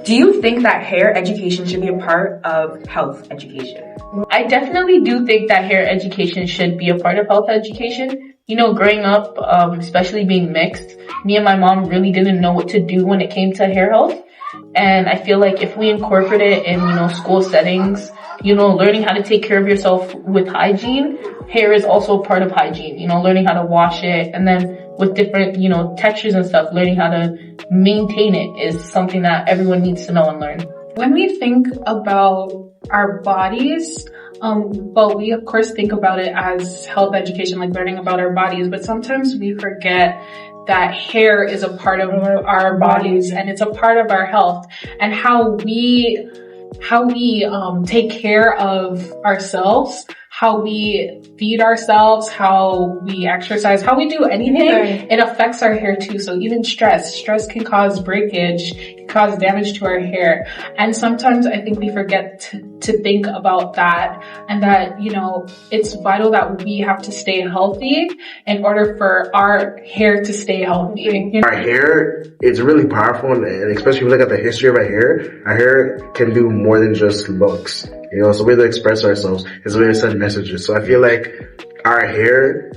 Do you think that hair education should be a part of health education? I definitely do think that hair education should be a part of health education. You know, growing up, especially being mixed, me and my mom really didn't know what to do when it came to hair health. And I feel like if we incorporate it in, school settings, learning how to take care of yourself with hygiene, hair is also a part of hygiene, learning how to wash it, and then with different, textures and stuff, learning how to maintain it is something that everyone needs to know and learn. When we think about our bodies, but we of course think about it as health education, like learning about our bodies, but sometimes we forget that hair is a part of our bodies and it's a part of our health, and how we take care of ourselves, how we feed ourselves, how we exercise, how we do anything, it affects our hair too. So even stress can cause breakage, can cause damage to our hair. And sometimes I think we forget to think about that, and that, it's vital that we have to stay healthy in order for our hair to stay healthy. Our hair is really powerful, and especially if you look at the history of our hair can do more than just looks. It's a way to express ourselves. It's a way to send messages. So I feel like our hair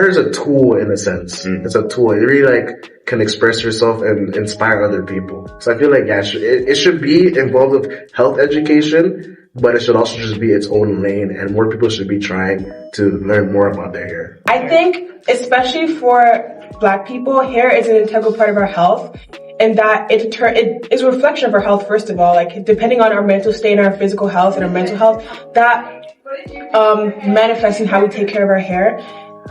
is a tool in a sense. It's a tool. It really can express yourself and inspire other people. So I feel like it should be involved with health education, but it should also just be its own lane, and more people should be trying to learn more about their hair. I think, especially for Black people, hair is an integral part of our health. And that it is a reflection of our health, first of all. Like, depending on our mental state and our physical health and our mental health, that manifests in how we take care of our hair.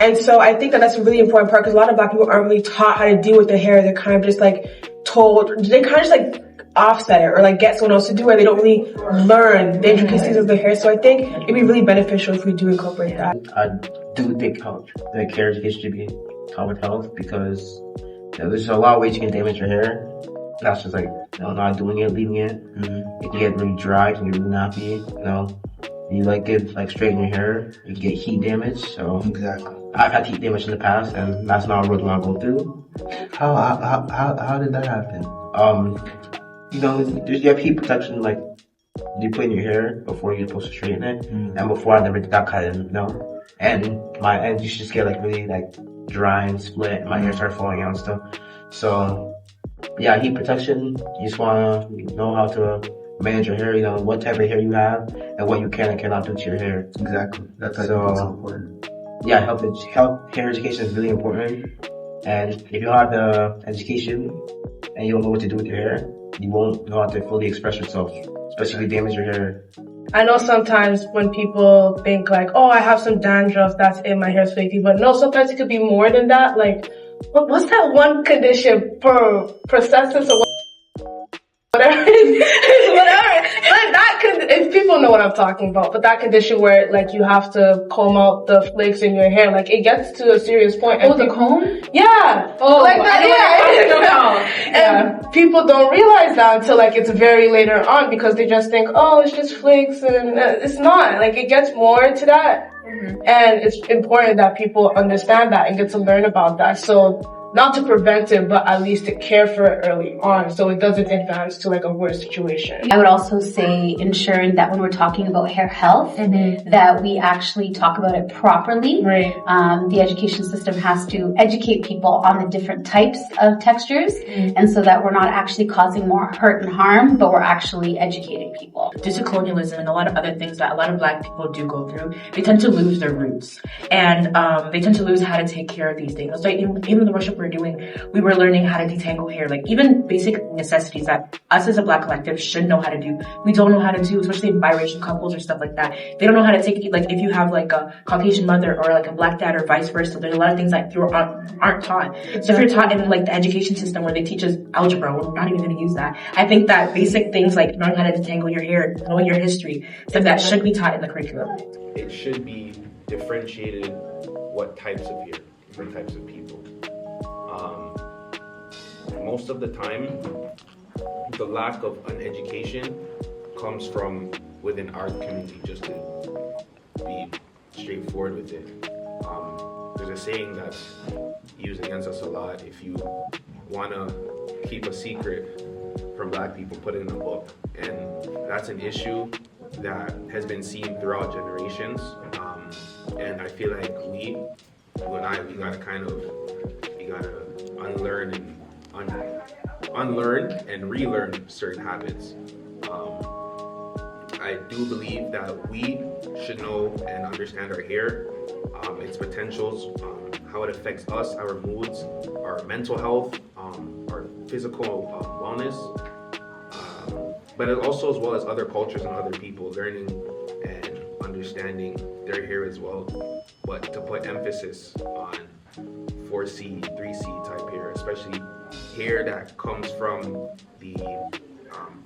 And so I think that that's a really important part, because a lot of Black people aren't really taught how to deal with their hair. They're kind of just told, they kind of just offset it or get someone else to do it. They don't really learn the intricacies of their hair. So I think it'd be really beneficial if we do incorporate that. I do think hair education should be taught with health, because there's a lot of ways you can damage your hair. That's just not doing it, leaving it. It can get really dry, it can get really nappy, You straighten your hair, you can get heat damage. So exactly, I've had heat damage in the past, and that's not a road I want to go through. How did that happen? You have heat protection, you put in your hair before you're supposed to straighten it, and before I never got cut in, and my ends used to just get really dry and split. My hair started falling out and stuff. So yeah, heat protection. You just wanna know how to manage your hair. What type of hair you have and what you can and cannot do to your hair. Exactly. That's important. Yeah, hair education is really important. And if you don't have the education and you don't know what to do with your hair, you won't know how to fully express yourself, especially if you damage your hair. I know sometimes when people think I have some dandruff, that's it, my hair's flaky. But no, sometimes it could be more than that. What's that one condition? Processus or whatever. If people know what I'm talking about, but that condition where you have to comb out the flakes in your hair, it gets to a serious point. Oh, the comb? Yeah. Oh, that. And people don't realize that until it's very later on, because they just think, it's just flakes, and it's not. It gets more to that. And it's important that people understand that and get to learn about that. So not to prevent it, but at least to care for it early on, so it doesn't advance to a worse situation. I would also say ensuring that when we're talking about hair health, that we actually talk about it properly. Right. The education system has to educate people on the different types of textures, and so that we're not actually causing more hurt and harm, but we're actually educating people. Due to colonialism and a lot of other things that a lot of Black people do go through, they tend to lose their roots, and they tend to lose how to take care of these things. Even the worship we're doing, we were learning how to detangle hair, even basic necessities that us as a Black collective should know how to do. We don't know how to do, especially biracial couples or stuff like that. They don't know how to take, if you have a Caucasian mother or a Black dad or vice versa, there's a lot of things that aren't taught. So if you're taught in the education system where they teach us algebra, we're not even going to use that. I think that basic things knowing how to detangle your hair, knowing your history, stuff that should be taught in the curriculum. It should be differentiated what types of hair, different types of people. Most of the time, the lack of an education comes from within our community, just to be straightforward with it. There's a saying that's used against us a lot: if you want to keep a secret, from black people put in a book, and that's an issue that has been seen throughout generations. And I feel like we gotta unlearn and relearn certain habits. I do believe that we should know and understand our hair, its potentials, how it affects us, our moods, our mental health, our physical wellness, but also as well as other cultures and other people, learning and understanding their hair as well, but to put emphasis on 4C, 3C type hair, especially hair that comes from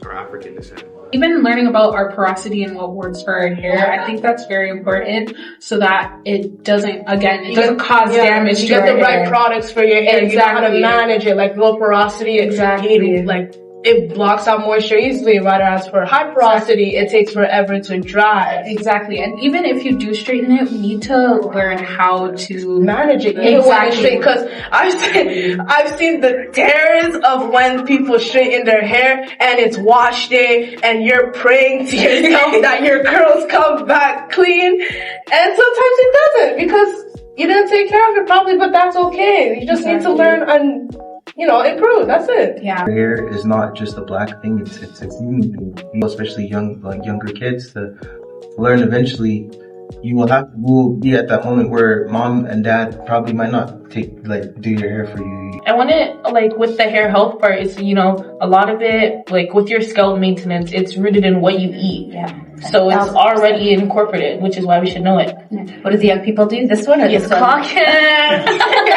our African descent. Even learning about our porosity and what works for our hair, I think that's very important so that it doesn't cause damage to you get our the right hair. products for your hair. You know how to manage it, like low porosity. Exactly. You need, like, it blocks out moisture easily, whereas for high porosity, it takes forever to dry. Exactly. And even if you do straighten it, we need to learn how to Manage it. Exactly. Because I've seen the tears of when people straighten their hair and it's wash day and you're praying to yourself that your curls come back clean. And sometimes it doesn't because you didn't take care of it probably, but that's okay. You just need to learn and, improve. That's it. Yeah. Hair is not just a black thing, it's human thing. Especially younger kids to learn eventually. You will be at that moment where mom and dad probably might not do your hair for you. And when with the hair health part, it's, a lot of it, with your scalp maintenance, it's rooted in what you eat. Yeah. So it's already incorporated, which is why we should know it. What do the young people do? This one or this one? Clock it.